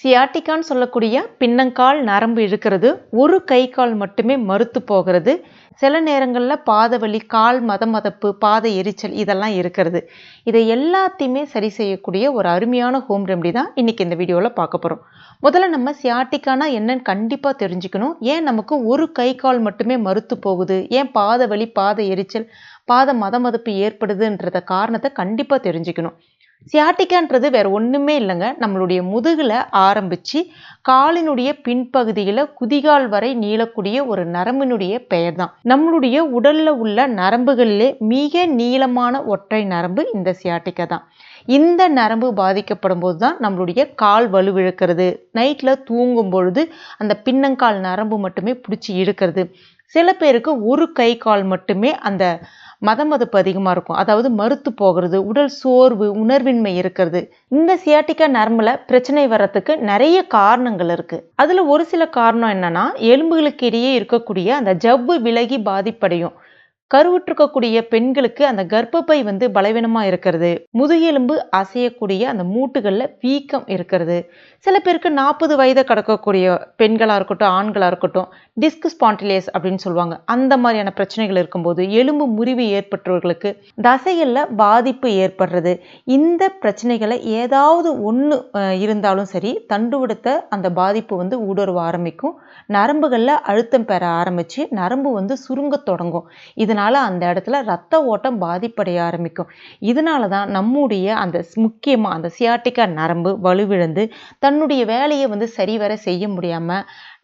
சியாட்டிக்கான்னு சொல்லக்கூடிய பின்னங்கால் நரம்பு இருக்கிறது, ஒரு கை கால் மட்டுமே மறுத்து போகிறது. சில நேரங்களில் பாதவலி, கால் மதமதப்பு, பாத எரிச்சல் இதெல்லாம் இருக்கிறது. இதை எல்லாத்தையுமே சரி செய்யக்கூடிய ஒரு அருமையான ஹோம் ரெமெடி தான் இன்னைக்கு இந்த வீடியோவில் பார்க்க போகிறோம். முதல்ல நம்ம சியாட்டிக்கானா என்னன்னு கண்டிப்பாக தெரிஞ்சுக்கணும். ஏன் நமக்கு ஒரு கை கால் மட்டுமே மறுத்து போகுது, ஏன் பாதவலி, பாத எரிச்சல், பாத மதமதப்பு ஏற்படுதுன்றத காரணத்தை கண்டிப்பாக தெரிஞ்சுக்கணும். சியாட்டிக்கான்றது வேற ஒண்ணுமே இல்லைங்க. நம்மளுடைய முதுகுல ஆரம்பிச்சு காலினுடைய பின்பகுதியில குதிகால் வரை நீளக்கூடிய ஒரு நரம்பினுடைய பெயர் தான். நம்மளுடைய உடல்ல உள்ள நரம்புகளிலே மிக நீளமான ஒற்றை நரம்பு இந்த சியாட்டிக்கா தான். இந்த நரம்பு பாதிக்கப்படும் போது தான் நம்மளுடைய கால் வலுவிழக்கிறது. நைட்ல தூங்கும் பொழுது அந்த பின்னங்கால் நரம்பு மட்டுமே பிடிச்சி இழுக்கிறது. சில பேருக்கு ஒரு கை கால் மட்டுமே அந்த மதமதப்பு அதிகமாக இருக்கும், அதாவது மறுத்து போகிறது, உடல் சோர்வு, உணர்வின்மை இருக்கிறது. இந்த சியாட்டிக்கா நரம்புல பிரச்சனை வர்றதுக்கு நிறைய காரணங்கள் இருக்கு. அதுல ஒரு சில காரணம் என்னன்னா, எலும்புகளுக்கு இடையே இருக்கக்கூடிய அந்த ஜவ்வு விலகி பாதிப்படையும். கருவுற்றிருக்கக்கூடிய பெண்களுக்கு அந்த கர்ப்பப்பை பலவீனமா இருக்கிறது, முதுகெலும்பு அசையக்கூடிய அந்த மூட்டுகள்ல வீக்கம் இருக்கிறது. சில பேருக்கு 40 வயதை கடக்கக்கூடிய பெண்களா இருக்கட்டும், ஆண்களா இருக்கட்டும், டிஸ்க் ஸ்பாண்டிலியஸ் அப்படின்னு சொல்லுவாங்க. அந்த மாதிரியான பிரச்சனைகள் இருக்கும்போது, எலும்பு முறிவு ஏற்பட்டவர்களுக்கு தசைகள்ல பாதிப்பு ஏற்படுறது. இந்த பிரச்சனைகளை ஏதாவது ஒன்று இருந்தாலும் சரி, தண்டுவடத்தை அந்த பாதிப்பு ஊடுருவ ஆரம்பிக்கும். நரம்புகள்ல அழுத்தம் பெற ஆரம்பிச்சு நரம்பு சுருங்க தொடங்கும். இதனால அந்த இடத்துல ரத்த ஓட்டம் பாதிப்படைய ஆரம்பிக்கும். இதனால தான் நம்முடைய அந்த முக்கியமா அந்த சியாட்டிக்கா நரம்பு வலுவிழந்து தன்னுடைய வேலையை சரிவர செய்ய முடியாம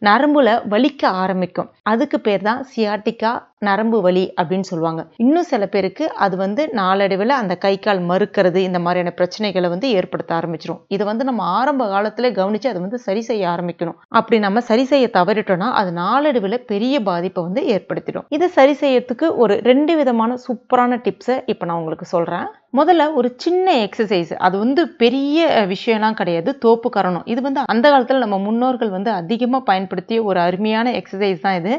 நரம்புல வலிக்க ஆரம்பிக்கும். அதுக்கு பேர் தான் சியாட்டிக்கா நரம்பு வலி அப்படின்னு சொல்லுவாங்க. இன்னும் சில பேருக்கு அது நாளடைவில் அந்த கை கால் மறுக்கிறது, இந்த மாதிரியான பிரச்சனைகளை ஏற்படுத்த ஆரம்பிச்சிடும். இதை நம்ம ஆரம்ப காலத்திலே கவனிச்சு அதை சரி செய்ய ஆரம்பிக்கணும். அப்படி நம்ம சரி செய்ய தவறிட்டோம்னா அது நாளடைவில் பெரிய பாதிப்பை ஏற்படுத்திடும். இதை சரி செய்யறதுக்கு ஒரு 2 விதமான சூப்பரான டிப்ஸை இப்போ நான் உங்களுக்கு சொல்றேன். முதல்ல ஒரு சின்ன எக்ஸசைஸ், அது பெரிய விஷயம்லாம் கிடையாது. தோப்பு கரணம் இது அந்த காலத்தில் நம்ம முன்னோர்கள் அதிகமாக பயன்படுத்திய ஒரு அருமையான எக்ஸசைஸ் தான் இது.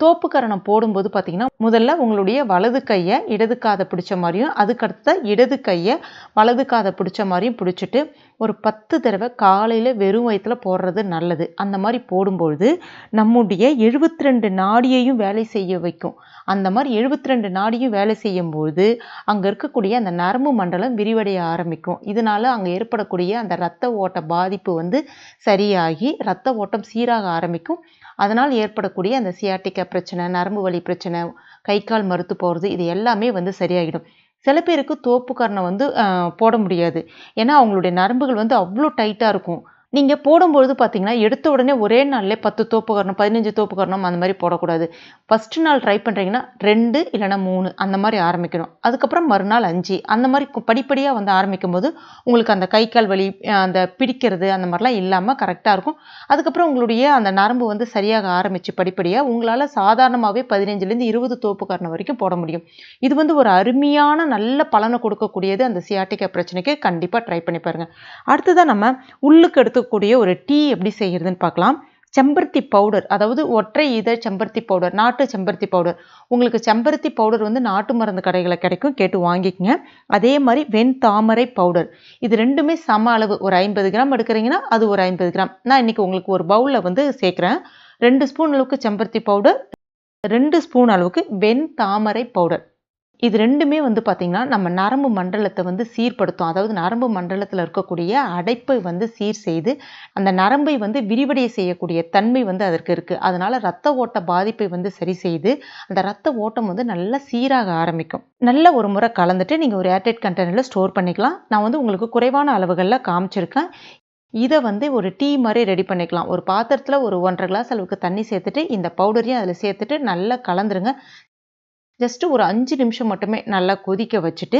தோப்பு கரணம் போடும்போது பார்த்தீங்கன்னா, முதல்ல உங்களுடைய வலது கையை இடது காதை பிடிச்ச மாதிரியும், அதுக்கடுத்த இடது கையை வலது காதை பிடிச்ச மாதிரியும் பிடிச்சிட்டு ஒரு 10 தடவை காலையில் வெறும் வயிற்றுல போடுறது நல்லது. அந்த மாதிரி போடும்பொழுது நம்முடைய 72 நாடியையும் வேலை செய்ய வைக்கும். அந்த மாதிரி 72 நாடியும் வேலை செய்யும்போது அங்கே இருக்கக்கூடிய அந்த நரம்பு மண்டலம் விரிவடைய ஆரம்பிக்கும். இதனால அங்கே ஏற்படக்கூடிய அந்த இரத்த ஓட்ட பாதிப்பு சரியாகி இரத்த ஓட்டம் சீராக ஆரம்பிக்கும். அதனால் ஏற்படக்கூடிய அந்த சியாட்டிக்கா பிரச்சனை, நரம்பு வலி பிரச்சனை, கை கால் மறுத்து போகிறது, இது எல்லாமே சரியாகிடும். சில பேருக்கு தோப்பு கரணம் போட முடியாது. ஏன்னா அவங்களுடைய நரம்புகள் அவ்வளோ டைட்டாக இருக்கும். நீங்கள் போடும்பொழுது பார்த்தீங்கன்னா, எடுத்த உடனே ஒரே நாள்லேயே 10 தோப்பு கரணம், 15 தோப்பு கரணம் அந்த மாதிரி போடக்கூடாது. ஃபஸ்ட்டு நாள் ட்ரை பண்ணுறீங்கன்னா 2 இல்லைனா 3 அந்த மாதிரி ஆரம்பிக்கணும். அதுக்கப்புறம் மறுநாள் 5 அந்த மாதிரி படிப்படியாக ஆரம்பிக்கும் போது உங்களுக்கு அந்த கை கால் வலி, அந்த பிடிக்கிறது அந்த மாதிரிலாம் இல்லாமல் கரெக்டாக இருக்கும். அதுக்கப்புறம் உங்களுடைய அந்த நரம்பு சரியாக ஆரம்பித்து படிப்படியாக உங்களால் சாதாரணமாகவே 15லேருந்து 20 தோப்பு கரணம் வரைக்கும் போட முடியும். இது ஒரு அருமையான நல்ல பலனை கொடுக்கக்கூடியது. அந்த சியாட்டிக்கா பிரச்சனைக்கு கண்டிப்பாக ட்ரை பண்ணி பாருங்கள். அடுத்ததான் நம்ம உள்ளுக்கு எடுத்துக்கூடிய ஒரு டீ எப்படி செய்யறதுன்னு பார்க்கலாம். செம்பருத்தி பவுடர், அதாவது ஒற்றை இதழ் செம்பருத்தி பவுடர், நாட்டு செம்பருத்தி பவுடர். உங்களுக்கு செம்பருத்தி பவுடர் நாட்டு மருந்து கடைகளில் கிடைக்கும், கேட்டு வாங்கிக்கங்க. அதே மாதிரி வெண்தாமரை பவுடர், இது ரெண்டுமே சம அளவு. ஒரு 50 கிராம் எடுக்கிறீங்கன்னா அது ஒரு 50 கிராம். நான் இன்னைக்கு உங்களுக்கு ஒரு பவுலில் சேர்க்குறேன். 2 ஸ்பூன் அளவுக்கு செம்பருத்தி பவுடர், 2 ஸ்பூன் அளவுக்கு வெண்தாமரை பவுடர். இது ரெண்டுமே பார்த்தீங்கன்னா நம்ம நரம்பு மண்டலத்தை சீர்படுத்தும். அதாவது நரம்பு மண்டலத்தில் இருக்கக்கூடிய அடைப்பை சீர் செய்து அந்த நரம்பை விரிவடைய செய்யக்கூடிய தன்மை அதற்கு இருக்குது. அதனால ரத்த ஓட்ட பாதிப்பை சரி செய்து அந்த ரத்த ஓட்டம் நல்லா சீராக ஆரம்பிக்கும். நல்ல ஒரு முறை கலந்துட்டு நீங்கள் ஒரு ஏர்டைட் கண்டெய்னரில் ஸ்டோர் பண்ணிக்கலாம். நான் உங்களுக்கு குறைவான அளவுகளில் காமிச்சிருக்கேன். இதை ஒரு டீ மாதிரி ரெடி பண்ணிக்கலாம். ஒரு பாத்திரத்தில் ஒரு 1.5 கிளாஸ் அளவுக்கு தண்ணி சேர்த்துட்டு இந்த பவுடரையும் அதில் சேர்த்துட்டு நல்லா கலந்துருங்க. ஜஸ்ட்டு ஒரு 5 நிமிஷம் மட்டுமே நல்லா கொதிக்க வச்சுட்டு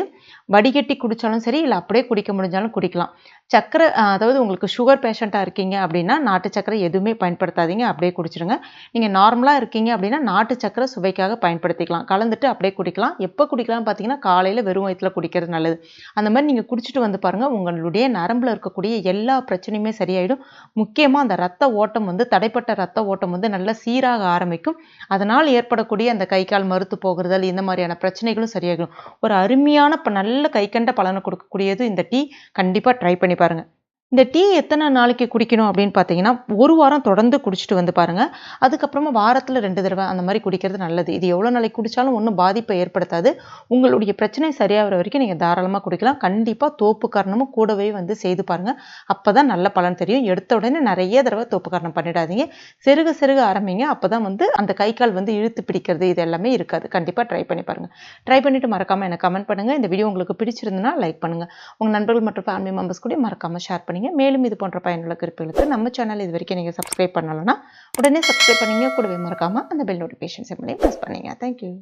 வடிகட்டி குடித்தாலும் சரி, இல்லை அப்படியே குடிக்க முடிஞ்சாலும் குடிக்கலாம். சர்க்கரை, அதாவது உங்களுக்கு சுகர் பேஷண்ட்டாக இருக்கீங்க அப்படின்னா நாட்டு சர்க்கரை எதுவுமே பயன்படுத்தாதீங்க, அப்படியே குடிச்சிடுங்க. நீங்கள் நார்மலாக இருக்கீங்க அப்படின்னா நாட்டு சர்க்கரை சுவைக்காக பயன்படுத்திக்கலாம். கலந்துட்டு அப்படியே குடிக்கலாம். எப்போ குடிக்கலாம்னு பார்த்தீங்கன்னா, காலையில் வெறும் வயிற்றுல குடிக்கிறது நல்லது. அந்த மாதிரி நீங்கள் குடிச்சிட்டு பாருங்கள், உங்களுடைய நரம்பில் இருக்கக்கூடிய எல்லா பிரச்சனையுமே சரியாயிடும். முக்கியமாக அந்த ரத்த ஓட்டம் தடைப்பட்ட ரத்த ஓட்டம் நல்லா சீராக ஆரம்பிக்கும். அதனால் ஏற்படக்கூடிய அந்த கை கால் மறுத்து போகிறது, இந்த மாதிரியான பிரச்சனைகளும் சரியாகும். ஒரு அருமையான நல்ல கை கண்ட பலனை கொடுக்கக்கூடியது இந்த டீ. கண்டிப்பாக ட்ரை பண்ணி பாருங்க. இந்த டீ எத்தனை நாளைக்கு குடிக்கணும் அப்படின்னு பார்த்தீங்கன்னா, ஒரு வாரம் தொடர்ந்து குடிச்சிட்டு வந்து பாருங்க. அதுக்கப்புறமா வாரத்துல 2 தடவை அந்த மாரி குடிக்கிறது நல்லது. இது எவ்வளோ நாளைக்கு குடிச்சாலும் ஒண்ணும் பாதிப்பை ஏற்படுத்தாது. உங்களுடைய பிரச்சனை சரியாகிற வரைக்கும் நீங்க தாராளமா குடிக்கலாம். கண்டிப்பா தோப்பு கரணமும் கூடவே வந்து செய்து பாருங்க. அப்பதான் நல்ல பலன் தெரியும். எடுத்த உடனே நிறைய தடவை தோப்பு கரணம் பண்ணிடாதீங்க. சிறுக சிறுக ஆரம்பிங்க. அப்பதான் வந்து அந்த கை கால் வந்து இழுத்து பிடிக்கிறது இது எல்லாமே இருக்காது. கண்டிப்பா ட்ரை பண்ணி பாருங்க. ட்ரை பண்ணிட்டு மறக்காம எனக்கு கமெண்ட் பண்ணுங்க. இந்த வீடியோ உங்களுக்கு பிடிச்சிருந்ததுன்னா லைக் பண்ணுங்க. உங்க நண்பர்கள் மற்றும் ஃபேமிலி மெம்பர்ஸ் கூட மறக்காம ஷேர் பண்ணுங்க. மேலும் இது போன்ற பயனுள்ள குறிப்புகளுக்கு நம்ம சேனல் இது வரைக்கும் நீங்க சப்ஸ்கிரைப் பண்ணலனா உடனே சப்ஸ்கிரைப் பண்ணீங்க. கூடவே மறக்காம அந்த பெல் நோட்டிஃபிகேஷன் சிம்பலையும் பிரஸ் பண்ணுங்க. Thank you.